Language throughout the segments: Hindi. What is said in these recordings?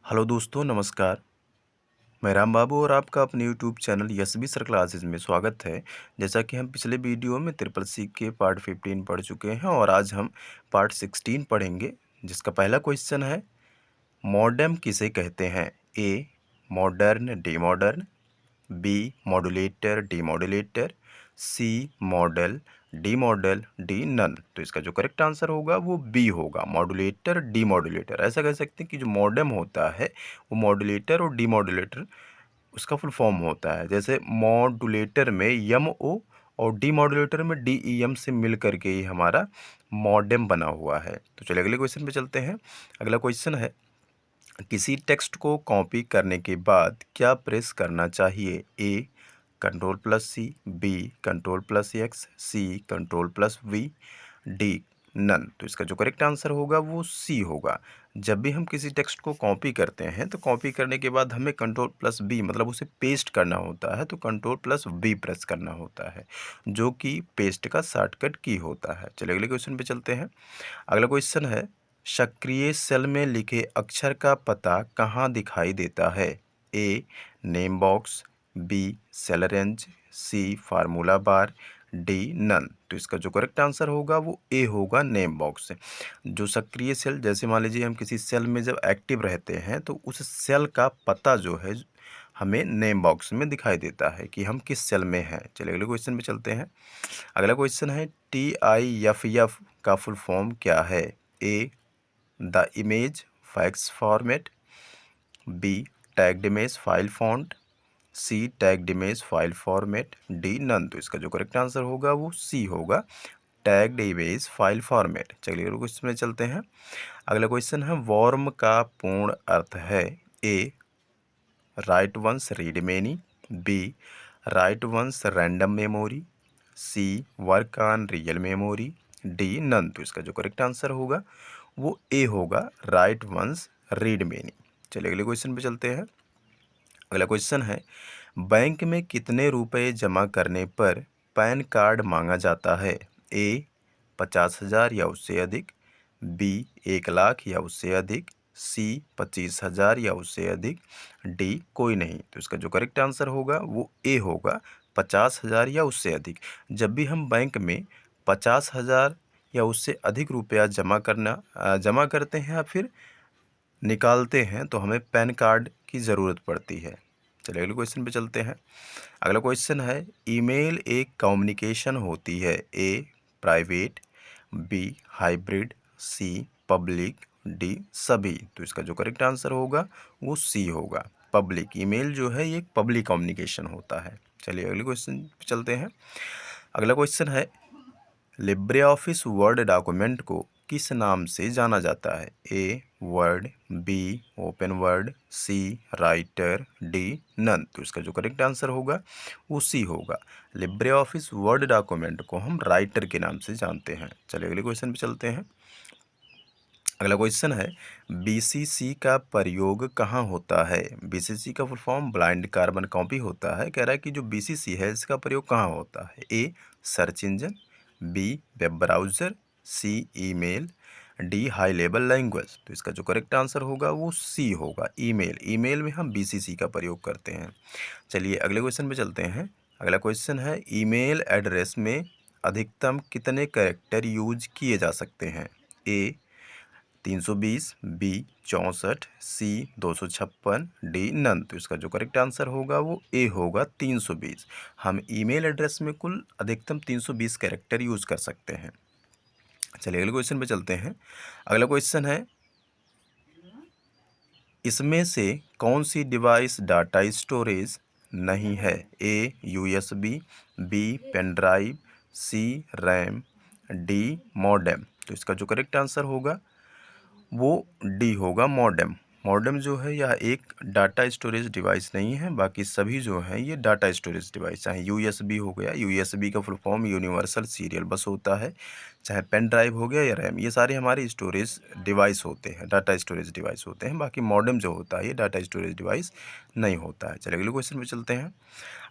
हेलो दोस्तों, नमस्कार। मैं राम बाबू और आपका अपने YouTube channel Yashvi sir classes में स्वागत है। जैसा कि हम पिछले वीडियो में ट्रिपल सी के पार्ट 15 पढ़ चुके हैं और आज हम पार्ट 16 पढ़ेंगे, जिसका पहला क्वेश्चन है, मॉडेम किसे कहते हैं? A modern, D modern, B modulator, D modulator, C model, D model, D none. तो इसका जो करेक्ट आंसर होगा वो बी होगा, मॉड्यूलेटर, डी मॉड्यूलेटर। ऐसा कह सकते हैं कि जो मॉडेम होता है वो मॉड्यूलेटर और डी मॉड्यूलेटर उसका फुल फॉर्म होता है। जैसे मॉड्यूलेटर में यम ओ और डी मॉड्यूलेटर में डी ई एम से मिल करके ही हमारा मॉडेम बना हुआ है। तो चलिए अगले क्वेश्चन पे चलते हैं। अगला क्वेश्चन है, किसी टेक्स्ट को कॉपी करने के बाद क्या प्रेस करना चाहिए? A control plus C, B control plus X, C control plus V, D none. तो इसका जो करेक्ट आंसर होगा वो सी होगा। जब भी हम किसी टेक्स्ट को कॉपी करते हैं तो कॉपी करने के बाद हमें कंट्रोल प्लस बी मतलब उसे पेस्ट करना होता है, तो कंट्रोल प्लस बी प्रेस करना होता है, जो कि पेस्ट का शॉर्टकट की होता है। चलिए अगले क्वेश्चन पे चलते हैं। अगला क्वेश्चन है, सक्रिय सेल में लिखे अक्षर का पता कहाँ दिखाई देता है? A name box, B cell range, C formula bar, D none. तो इसका जो करेक्ट आंसर होगा वो ए होगा, नेम बॉक्स। जो सक्रिय सेल, जैसे मान लीजिए हम किसी सेल में जब एक्टिव रहते हैं तो उस सेल का पता जो है हमें नेम बॉक्स में दिखाई देता है कि हम किस सेल में हैं। चलिए अगले क्वेश्चन पे चलते हैं। अगला क्वेश्चन है, TIFF का फुल फॉर्म क्या है? A the image fax format, B tagged image file font, C tagged image file format, D none. तो इसका जो करेक्ट आंसर होगा वो सी होगा, टैग्ड इमेज फाइल फॉर्मेट। चलिए अगले क्वेश्चन में चलते हैं। अगला क्वेश्चन है, वॉर्म का पूर्ण अर्थ है? A write once read many, B write once random memory, C work on real memory, D none. तो इसका जो करेक्ट आंसर होगा वो ए होगा, राइट वंस रीड मेनी। चलिए अगले क्वेश्चन पे चलते हैं। अगला क्वेश्चन है, बैंक में कितने रुपए जमा करने पर पैन कार्ड मांगा जाता है? ए 50,000 या उससे अधिक, बी 1 लाख या उससे अधिक, सी 25,000 या उससे अधिक, डी कोई नहीं। तो इसका जो करेक्ट आंसर होगा वो ए होगा, 50,000 या उससे अधिक। जब भी हम बैंक में 50,000 या उससे अधिक रुपया जमा करते हैं या फिर निकालते हैं तो हमें पैन कार्ड की ज़रूरत पड़ती है। चलिए अगले क्वेश्चन पे चलते हैं। अगला क्वेश्चन है, ईमेल एक कम्युनिकेशन होती है? ए private, be hybrid, C public, D सभी। तो इसका जो करेक्ट आंसर होगा वो सी होगा, पब्लिक। ईमेल जो है ये एक पब्लिक कम्युनिकेशन होता है। चलिए अगले क्वेश्चन पे चलते हैं। अगला क्वेश्चन है, लिब्रे ऑफिस वर्ड डॉक्यूमेंट को किस नाम से जाना जाता है? A word, B open word, C writer, D none. तो इसका जो करेक्ट आंसर होगा वो सी होगा, लिब्रे ऑफिस वर्ड डॉक्यूमेंट को हम राइटर के नाम से जानते हैं। चलिए अगले क्वेश्चन पे चलते हैं। अगला क्वेश्चन है, BCC का प्रयोग कहाँ होता है? BCC का full form blind carbon copy होता है। कह रहा है कि जो BCC है इसका प्रयोग कहाँ होता है? A search engine, B web browser, C email, D high level language. तो इसका जो करेक्ट आंसर होगा वो सी होगा, ईमेल। ईमेल में हम BCC का प्रयोग करते हैं। चलिए अगले क्वेश्चन पे चलते हैं। अगला क्वेश्चन है, ईमेल एड्रेस में अधिकतम कितने कैरेक्टर यूज किए जा सकते हैं? ए 320, बी 64, सी 256, डी नन। तो इसका जो करेक्ट आंसर होगा वो ए होगा, 320। हम ईमेल एड्रेस में कुल अधिकतम 320 कैरेक्टर यूज़ कर सकते हैं। चलिए अगले क्वेश्चन पे चलते हैं। अगला क्वेश्चन है, इसमें से कौन सी डिवाइस डाटा स्टोरेज नहीं है? ए USB, बी पेन ड्राइव, सी रैम, डी मॉडेम। तो इसका जो करेक्ट आंसर होगा वो डी होगा, मॉडेम। मॉडेम जो है यह एक डाटा स्टोरेज डिवाइस नहीं है, बाकी सभी जो हैं ये डाटा स्टोरेज डिवाइस। चाहे USB हो गया, USB का फुल फॉर्म यूनिवर्सल सीरियल बस होता है, चाहे पेन ड्राइव हो गया या रैम, ये सारे हमारे स्टोरेज डिवाइस होते हैं, डाटा स्टोरेज डिवाइस होते हैं। बाकी मॉडेम जो होता है ये डाटा स्टोरेज डिवाइस नहीं होता है। चलिए अगले क्वेश्चन पे चलते हैं।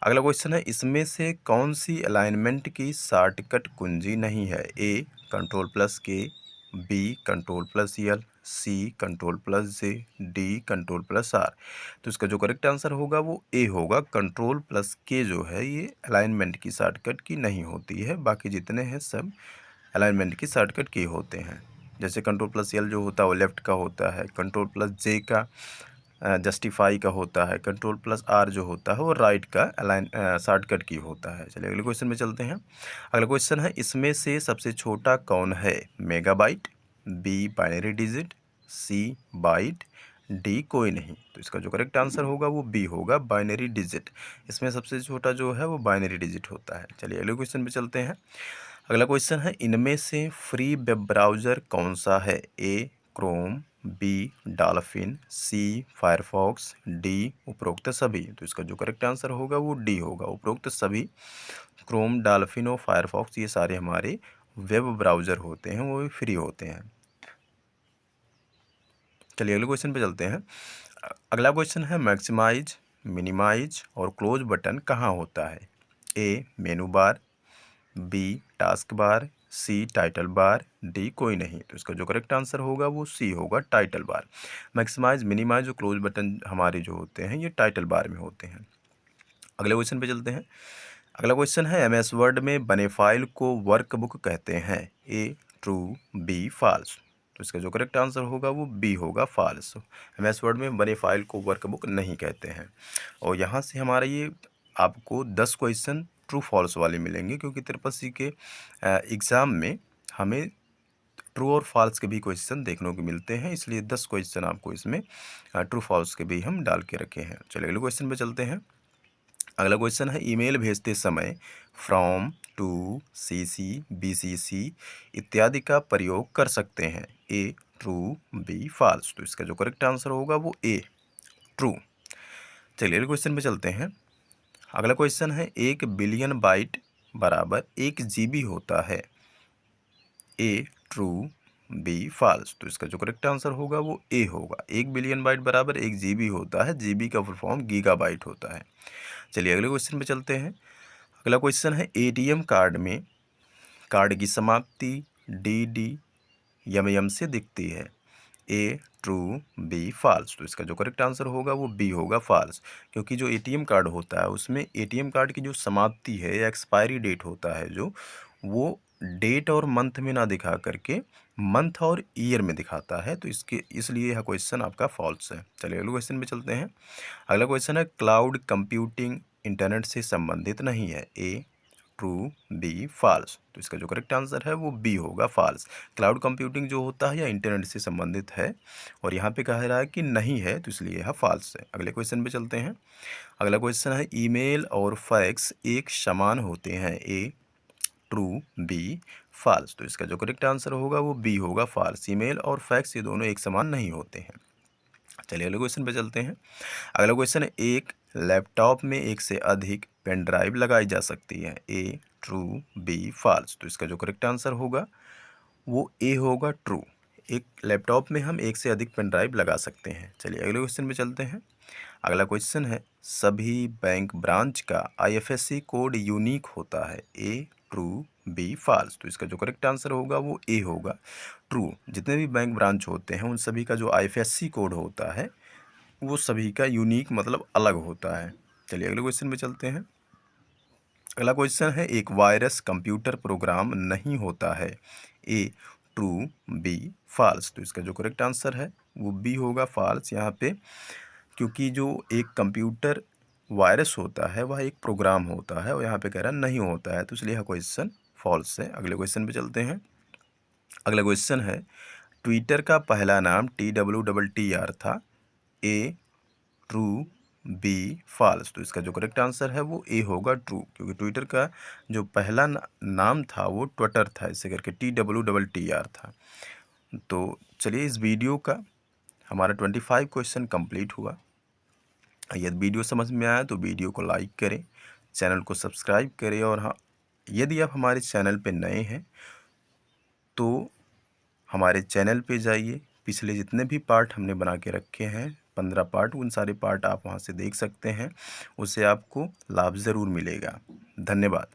अगला क्वेश्चन है, इसमें से कौन सी अलाइनमेंट की शॉर्टकट कुंजी नहीं है? A control plus K, B control plus L, C control plus J, D control plus R. तो इसका जो करेक्ट आंसर होगा वो ए होगा। कंट्रोल प्लस के जो है ये अलाइनमेंट की शॉर्टकट की नहीं होती है, बाकी जितने हैं सब अलाइनमेंट की शॉर्टकट की होते हैं। जैसे कंट्रोल प्लस एल जो होता है वो लेफ़्ट का होता है, कंट्रोल प्लस जे का जस्टिफाई का होता है, कंट्रोल प्लस आर जो होता है वो राइट का अलाइन शॉर्टकट की होता है। चलिए अगले क्वेश्चन में चलते हैं। अगला क्वेश्चन है, इसमें से सबसे छोटा कौन है? मेगाबाइट, बी बाइनरी डिजिट, सी बाइट, डी कोई नहीं। तो इसका जो करेक्ट आंसर होगा वो बी होगा, बाइनरी डिजिट। इसमें सबसे छोटा जो है वो बाइनरी डिजिट होता है। चलिए अगले क्वेश्चन पे चलते हैं। अगला क्वेश्चन है, इनमें से फ्री वेब ब्राउज़र कौन सा है? ए क्रोम, बी डॉल्फिन, सी फायरफॉक्स, डी उपरोक्त सभी। तो इसका जो करेक्ट आंसर होगा वो डी होगा, उपरोक्त सभी। क्रोम, डॉल्फिन और फायरफॉक्स ये सारे हमारे वेब ब्राउज़र होते हैं, वो भी फ्री होते हैं। चलिए अगले क्वेश्चन पे चलते हैं। अगला क्वेश्चन है, मैक्सिमाइज, मिनिमाइज और क्लोज बटन कहाँ होता है? A menu bar, B task bar, C title bar, D कोई नहीं। तो इसका जो करेक्ट आंसर होगा वो सी होगा, टाइटल बार। मैक्सिमाइज, मिनिमाइज और क्लोज बटन हमारे जो होते हैं ये टाइटल बार में होते हैं। अगले क्वेश्चन पे चलते हैं। अगला क्वेश्चन है, एमएस वर्ड में बने फाइल को वर्कबुक कहते हैं? ए ट्रू, बी फॉल्स। तो इसका जो करेक्ट आंसर होगा वो बी होगा, फॉल्स। एमएस वर्ड में बने फाइल को वर्कबुक नहीं कहते हैं। और यहाँ से हमारा ये आपको 10 क्वेश्चन ट्रू फॉल्स वाले मिलेंगे, क्योंकि ट्रिपल सी के एग्ज़ाम में हमें ट्रू और फॉल्स के भी क्वेश्चन देखने को मिलते हैं, इसलिए 10 क्वेश्चन आपको इसमें ट्रू फॉल्स के भी हम डाल के रखे हैं। चलिए अगले क्वेश्चन पे चलते हैं। अगला क्वेश्चन है, ईमेल भेजते समय फ्रॉम, टू, सीसी, बीसीसी इत्यादि का प्रयोग कर सकते हैं? ए ट्रू, बी फॉल्स। तो इसका जो करेक्ट आंसर होगा वो ए ट्रू। चलिए अगले क्वेश्चन पे चलते हैं। अगला क्वेश्चन है, 1 बिलियन बाइट बराबर 1 GB होता है? ए ट्रू, बी फॉल्स। तो इसका जो करेक्ट आंसर होगा वो ए होगा। 1 बिलियन बाइट बराबर 1 GB होता है, GB का फुल फॉर्म गीगाबाइट होता है। चलिए अगले क्वेश्चन पे चलते हैं। अगला क्वेश्चन है, एटीएम कार्ड में कार्ड की समाप्ति डी डी यम से दिखती है? ए ट्रू, बी फॉल्स। तो इसका जो करेक्ट आंसर होगा वो बी होगा, फॉल्स। क्योंकि जो एटीएम कार्ड होता है उसमें एटीएम कार्ड की जो समाप्ति है या एक्सपायरी डेट होता है जो, वो डेट और मंथ में ना दिखा करके मंथ और ईयर में दिखाता है। तो इसलिए यह क्वेश्चन आपका फॉल्स है। चलिए अगले क्वेश्चन पे चलते हैं। अगला क्वेश्चन है, क्लाउड कंप्यूटिंग इंटरनेट से संबंधित नहीं है? ए ट्रू, बी फॉल्स। तो इसका जो करेक्ट आंसर है वो बी होगा, फॉल्स। क्लाउड कंप्यूटिंग जो होता है या इंटरनेट से संबंधित है, और यहाँ पे कह रहा है कि नहीं है, तो इसलिए यह फॉल्स है। अगले क्वेश्चन पे चलते हैं। अगला क्वेश्चन है, ईमेल और फैक्स एक समान होते हैं? ए ट्रू, बी फॉल्स। तो इसका जो करेक्ट आंसर होगा वो बी होगा, फॉल्स। ईमेल और फैक्स ये दोनों एक समान नहीं होते हैं। चलिए अगले क्वेश्चन पे चलते हैं। अगला क्वेश्चन है, एक लैपटॉप में एक से अधिक पेन ड्राइव लगाई जा सकती है? ए ट्रू, बी फॉल्स। तो इसका जो करेक्ट आंसर होगा वो ए होगा, ट्रू। एक लैपटॉप में हम एक से अधिक पेन ड्राइव लगा सकते हैं। चलिए अगले क्वेश्चन पे चलते हैं। अगला क्वेश्चन है, सभी बैंक ब्रांच का आईएफएससी कोड यूनिक होता है? ए ट्रू, बी फॉल्स। तो इसका जो करेक्ट आंसर होगा वो ए होगा, ट्रू। जितने भी बैंक ब्रांच होते हैं उन सभी का जो आईएफएससी कोड होता है वो सभी का यूनिक मतलब अलग होता है। चलिए अगले क्वेश्चन पे चलते हैं। अगला क्वेश्चन है, एक वायरस कंप्यूटर प्रोग्राम नहीं होता है? ए ट्रू, बी फॉल्स। तो इसका जो करेक्ट आंसर है वो बी होगा, फॉल्स। यहाँ पे क्योंकि जो एक कंप्यूटर वायरस होता है वह एक प्रोग्राम होता है, और यहाँ पे कह रहा नहीं होता है, तो इसलिए यह क्वेश्चन फॉल्स है। अगले क्वेश्चन पे चलते हैं। अगला क्वेश्चन है, ट्विटर का पहला नाम TWTTR था? ए ट्रू, बी फॉल्स। तो इसका जो करेक्ट आंसर है वो ए होगा, ट्रू। क्योंकि ट्विटर का जो पहला नाम था वो ट्विटर था, इसे करके TWTTR था। तो चलिए इस वीडियो का हमारा 25 क्वेश्चन कंप्लीट हुआ। यदि वीडियो समझ में आया तो वीडियो को लाइक करें, चैनल को सब्सक्राइब करें, और हाँ, यदि आप हमारे चैनल पे नए हैं तो हमारे चैनल पे जाइए। पिछले जितने भी पार्ट हमने बना के रखे हैं 15 पार्ट, उन सारे पार्ट आप वहाँ से देख सकते हैं। उससे आपको लाभ ज़रूर मिलेगा। धन्यवाद।